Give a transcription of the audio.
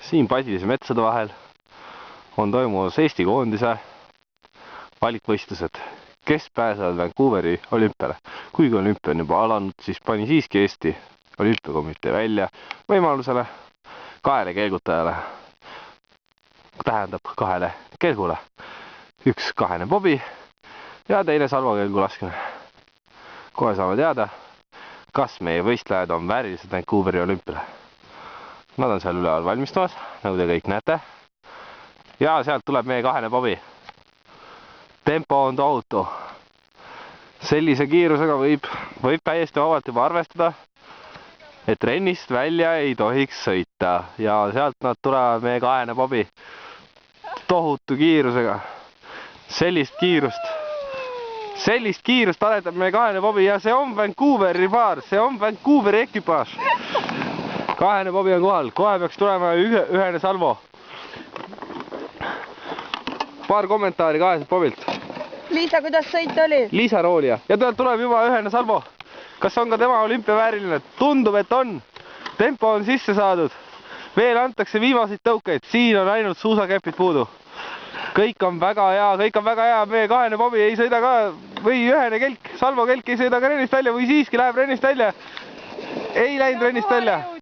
siin Padilise metsade vahel on toimumas Eesti koondise valikvõistlused, kes pääsevad Vancouveri olümpiale. Kuigi olümpia on juba alanud, siis pani siiski Eesti olümpiakomitee välja võimalusele kahele kelgutajale, tähendab kahele kelgule. Üks kahene bobi ja teine salvakelgu laskmine. Kohe saame teada, kas meie võistlejad on väärilised Vancouveri olümpiale. Nad on seal üleval valmistumas, nagu te kõik näete. Ja sealt tuleb meie kahene bobi. Tempo on tohutu. Sellise kiirusega võib täiesti vabalt juba arvestada, et rennist välja ei tohiks sõita. Ja sealt nad tulevad meie kahene bobi tohutu kiirusega. Sellist kiirust aretab meie kahene bobi ja see on Vancouveri paar, see on Vancouveri ekipaaž. Kahene bobi on kohal, kohe peaks tulema ühene salvo. Paar kommentaari kaheselt bobilt. Liisa, kuidas sõit oli? Liisa roolija. Ja tuleb juba ühene salvo. Kas on ka tema olümpiavääriline? Tundub, et on. Tempo on sisse saadud. Veel antakse viimaseid tõukeid. Siin on ainult suusakepid puudu. Kõik on väga hea. Meie kahene bobi ei sõida ka või ühene kelk, salvo kelk ei sõida ka rennist välja või siiski läheb rennist välja. Ei läinud rennist välja.